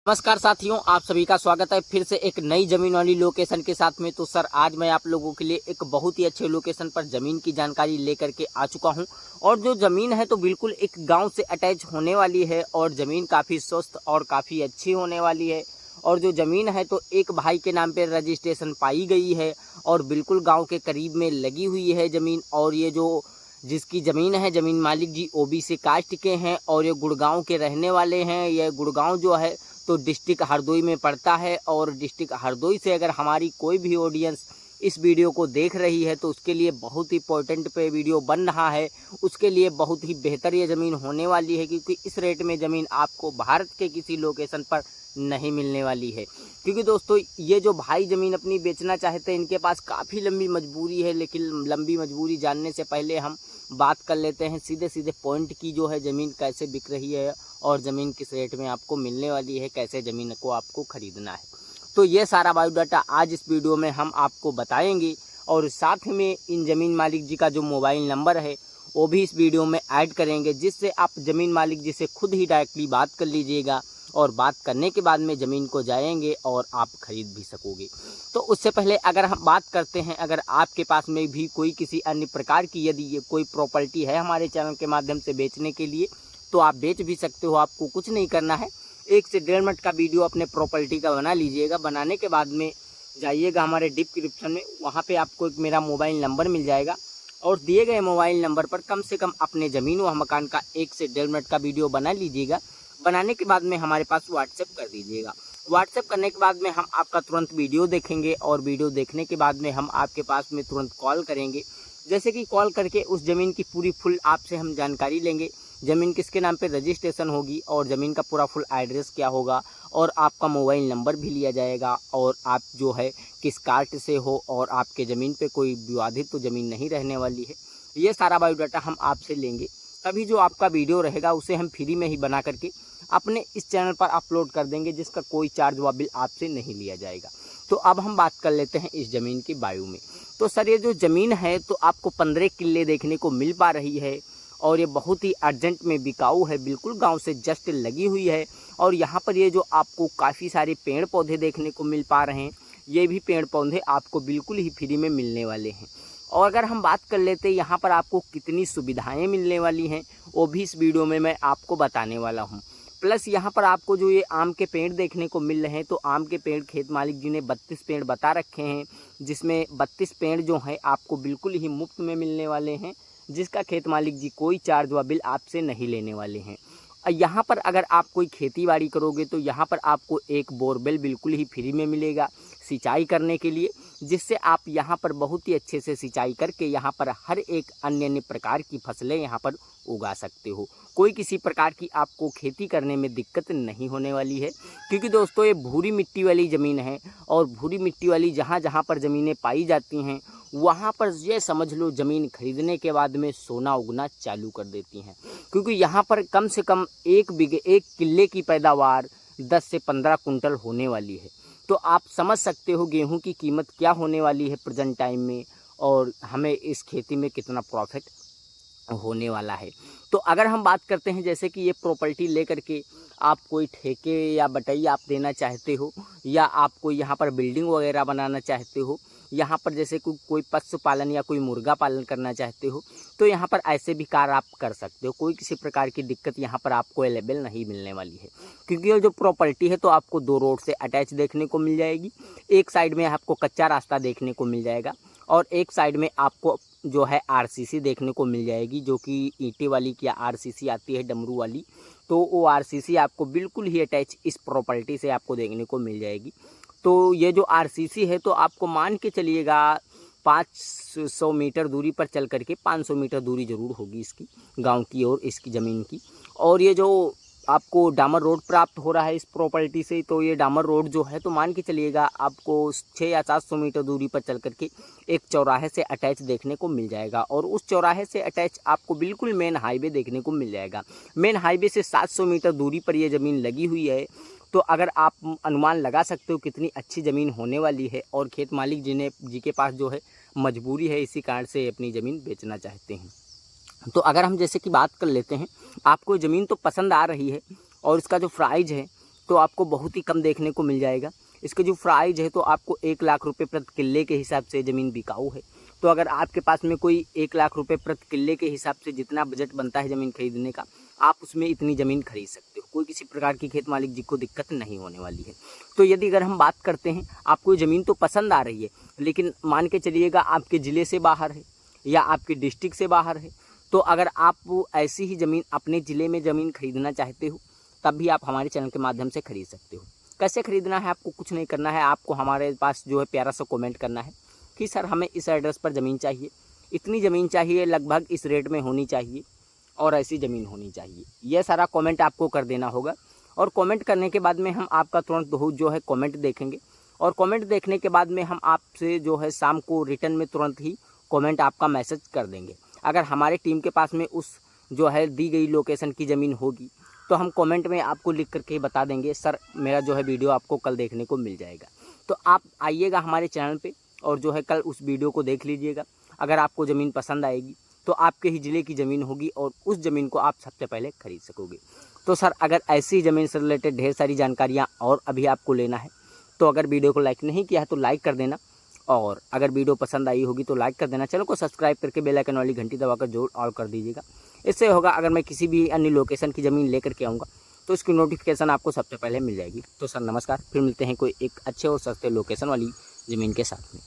नमस्कार साथियों, आप सभी का स्वागत है फिर से एक नई जमीन वाली लोकेशन के साथ में। तो सर आज मैं आप लोगों के लिए एक बहुत ही अच्छे लोकेशन पर ज़मीन की जानकारी लेकर के आ चुका हूं। और जो ज़मीन है तो बिल्कुल एक गांव से अटैच होने वाली है और ज़मीन काफ़ी स्वस्थ और काफ़ी अच्छी होने वाली है। और जो ज़मीन है तो एक भाई के नाम पर रजिस्ट्रेशन पाई गई है और बिल्कुल गाँव के करीब में लगी हुई है ज़मीन। और ये जो जिसकी ज़मीन है, ज़मीन मालिक जी ओबीसी कास्ट के हैं और ये गुड़गांव के रहने वाले हैं। ये गुड़गांव जो है तो डिस्ट्रिक्ट हरदोई में पड़ता है। और डिस्ट्रिक्ट हरदोई से अगर हमारी कोई भी ऑडियंस इस वीडियो को देख रही है तो उसके लिए बहुत ही इंपॉर्टेंट पे वीडियो बन रहा है। उसके लिए बहुत ही बेहतर ये ज़मीन होने वाली है, क्योंकि इस रेट में ज़मीन आपको भारत के किसी लोकेशन पर नहीं मिलने वाली है। क्योंकि दोस्तों ये जो भाई ज़मीन अपनी बेचना चाहते हैं, इनके पास काफ़ी लंबी मजबूरी है। लेकिन लंबी मजबूरी जानने से पहले हम बात कर लेते हैं सीधे सीधे पॉइंट की, जो है ज़मीन कैसे बिक रही है और ज़मीन किस रेट में आपको मिलने वाली है, कैसे ज़मीन को आपको ख़रीदना है। तो ये सारा बायोडाटा आज इस वीडियो में हम आपको बताएंगे। और साथ में इन ज़मीन मालिक जी का जो मोबाइल नंबर है वो भी इस वीडियो में ऐड करेंगे, जिससे आप ज़मीन मालिक जी से खुद ही डायरेक्टली बात कर लीजिएगा। और बात करने के बाद में ज़मीन को जाएंगे और आप ख़रीद भी सकोगे। तो उससे पहले अगर हम बात करते हैं, अगर आपके पास में भी कोई किसी अन्य प्रकार की यदि ये कोई प्रॉपर्टी है हमारे चैनल के माध्यम से बेचने के लिए, तो आप बेच भी सकते हो। आपको कुछ नहीं करना है, 1 से 1.5 मिनट का वीडियो अपने प्रॉपर्टी का बना लीजिएगा। बनाने के बाद में जाइएगा हमारे डिस्क्रिप्शन में, वहाँ पे आपको एक मेरा मोबाइल नंबर मिल जाएगा। और दिए गए मोबाइल नंबर पर कम से कम अपने ज़मीन व मकान का 1 से 1.5 मिनट का वीडियो बना लीजिएगा। बनाने के बाद में हमारे पास व्हाट्सएप कर दीजिएगा। व्हाट्सएप करने के बाद में हम आपका तुरंत वीडियो देखेंगे और वीडियो देखने के बाद में हम आपके पास में तुरंत कॉल करेंगे। जैसे कि कॉल करके उस ज़मीन की पूरी फुल आपसे हम जानकारी लेंगे। ज़मीन किसके नाम पे रजिस्ट्रेशन होगी और ज़मीन का पूरा फुल एड्रेस क्या होगा, और आपका मोबाइल नंबर भी लिया जाएगा। और आप जो है किस कास्ट से हो और आपके ज़मीन पे कोई विवादित तो ज़मीन नहीं रहने वाली है, ये सारा बायोडाटा हम आपसे लेंगे। तभी जो आपका वीडियो रहेगा उसे हम फ्री में ही बना करके अपने इस चैनल पर अपलोड कर देंगे, जिसका कोई चार्ज व बिल आपसे नहीं लिया जाएगा। तो अब हम बात कर लेते हैं इस ज़मीन की बायो में। तो सर ये जो ज़मीन है तो आपको 15 किले देखने को मिल पा रही है और ये बहुत ही अर्जेंट में बिकाऊ है, बिल्कुल गांव से जस्ट लगी हुई है। और यहाँ पर ये जो आपको काफ़ी सारे पेड़ पौधे देखने को मिल पा रहे हैं, ये भी पेड़ पौधे आपको बिल्कुल ही फ्री में मिलने वाले हैं। और अगर हम बात कर लेते हैं यहाँ पर आपको कितनी सुविधाएं मिलने वाली हैं, वो भी इस वीडियो में मैं आपको बताने वाला हूँ। प्लस यहाँ पर आपको जो ये आम के पेड़ देखने को मिल रहे हैं, तो आम के पेड़ खेत मालिक जी ने 32 पेड़ बता रखे हैं, जिसमें 32 पेड़ जो हैं आपको बिल्कुल ही मुफ्त में मिलने वाले हैं, जिसका खेत मालिक जी कोई चार्ज व बिल आपसे नहीं लेने वाले हैं। यहाँ पर अगर आप कोई खेती बाड़ी करोगे तो यहाँ पर आपको एक बोरवेल बिल्कुल ही फ्री में मिलेगा सिंचाई करने के लिए, जिससे आप यहाँ पर बहुत ही अच्छे से सिंचाई करके यहाँ पर हर एक अन्य अन्य प्रकार की फसलें यहाँ पर उगा सकते हो। कोई किसी प्रकार की आपको खेती करने में दिक्कत नहीं होने वाली है, क्योंकि दोस्तों ये भूरी मिट्टी वाली ज़मीन है। और भूरी मिट्टी वाली जहाँ जहाँ पर ज़मीनें पाई जाती हैं, वहाँ पर ये समझ लो ज़मीन खरीदने के बाद में सोना उगना चालू कर देती हैं। क्योंकि यहाँ पर कम से कम 1 किले की पैदावार 10 से 15 कुंटल होने वाली है। तो आप समझ सकते हो गेहूं की कीमत क्या होने वाली है प्रेजेंट टाइम में, और हमें इस खेती में कितना प्रॉफिट होने वाला है। तो अगर हम बात करते हैं जैसे कि ये प्रॉपर्टी लेकर के आप कोई ठेके या बटाई आप देना चाहते हो, या आप कोई यहाँ पर बिल्डिंग वगैरह बनाना चाहते हो, यहाँ पर जैसे कोई पशु पालन या कोई मुर्गा पालन करना चाहते हो, तो यहाँ पर ऐसे भी कार्य आप कर सकते हो। कोई किसी प्रकार की दिक्कत यहाँ पर आपको अवेलेबल नहीं मिलने वाली है, क्योंकि ये जो प्रॉपर्टी है तो आपको 2 रोड से अटैच देखने को मिल जाएगी। एक साइड में आपको कच्चा रास्ता देखने को मिल जाएगा और एक साइड में आपको जो है आरसीसी देखने को मिल जाएगी, जो कि ईंटे वाली या आरसीसी आती है डमरू वाली। तो वो आरसीसी आपको बिल्कुल ही अटैच इस प्रॉपर्टी से आपको देखने को मिल जाएगी। तो ये जो आरसीसी है तो आपको मान के चलिएगा 500 मीटर दूरी पर चल करके 500 मीटर दूरी ज़रूर होगी इसकी गांव की और इसकी ज़मीन की। और ये जो आपको डामर रोड प्राप्त हो रहा है इस प्रॉपर्टी से, तो ये डामर रोड जो है तो मान के चलिएगा आपको 600 या 700 मीटर दूरी पर चल करके एक चौराहे से अटैच देखने को मिल जाएगा। और उस चौराहे से अटैच आपको बिल्कुल मेन हाईवे देखने को मिल जाएगा। मेन हाईवे से 700 मीटर दूरी पर ये ज़मीन लगी हुई है। तो अगर आप अनुमान लगा सकते हो कितनी अच्छी ज़मीन होने वाली है, और खेत मालिक जी के पास जो है मजबूरी है, इसी कारण से अपनी ज़मीन बेचना चाहते हैं। तो अगर हम जैसे कि बात कर लेते हैं, आपको ज़मीन तो पसंद आ रही है और इसका जो प्राइस है तो आपको बहुत ही कम देखने को मिल जाएगा। इसका जो प्राइस है तो आपको 1 लाख रुपये प्रति किल्ले के हिसाब से ज़मीन बिकाऊ है। तो अगर आपके पास में कोई 1 लाख रुपये प्रति किल्ले के हिसाब से जितना बजट बनता है ज़मीन खरीदने का, आप उसमें इतनी ज़मीन खरीद सकते हो। कोई किसी प्रकार की खेत मालिक जी को दिक्कत नहीं होने वाली है। तो यदि अगर हम बात करते हैं, आपको ज़मीन तो पसंद आ रही है, लेकिन मान के चलिएगा आपके ज़िले से बाहर है या आपके डिस्ट्रिक्ट से बाहर है, तो अगर आप ऐसी ही ज़मीन अपने ज़िले में ज़मीन खरीदना चाहते हो, तब भी आप हमारे चैनल के माध्यम से खरीद सकते हो। कैसे खरीदना है, आपको कुछ नहीं करना है, आपको हमारे पास जो है प्यारा सा कमेंट करना है कि सर हमें इस एड्रेस पर ज़मीन चाहिए, इतनी ज़मीन चाहिए, लगभग इस रेट में होनी चाहिए और ऐसी ज़मीन होनी चाहिए। यह सारा कमेंट आपको कर देना होगा और कमेंट करने के बाद में हम आपका तुरंत जो है कमेंट देखेंगे और कमेंट देखने के बाद में हम आपसे जो है शाम को रिटर्न में तुरंत ही कमेंट आपका मैसेज कर देंगे। अगर हमारे टीम के पास में उस जो है दी गई लोकेशन की ज़मीन होगी तो हम कमेंट में आपको लिख करके बता देंगे, सर मेरा जो है वीडियो आपको कल देखने को मिल जाएगा। तो आप आइएगा हमारे चैनल पे और जो है कल उस वीडियो को देख लीजिएगा। अगर आपको ज़मीन पसंद आएगी तो आपके ही ज़िले की ज़मीन होगी और उस ज़मीन को आप सबसे पहले खरीद सकोगे। तो सर अगर ऐसी ज़मीन से रिलेटेड ढेर सारी जानकारियाँ और अभी आपको लेना है तो अगर वीडियो को लाइक नहीं किया है तो लाइक कर देना, और अगर वीडियो पसंद आई होगी तो लाइक कर देना। चैनल को सब्सक्राइब करके बेल आइकन वाली घंटी दबाकर जरूर ऑल कर दीजिएगा। इससे होगा अगर मैं किसी भी अन्य लोकेशन की ज़मीन लेकर के आऊँगा तो इसकी नोटिफिकेशन आपको सबसे पहले मिल जाएगी। तो सर नमस्कार, फिर मिलते हैं कोई एक अच्छे और सस्ते लोकेशन वाली ज़मीन के साथ में।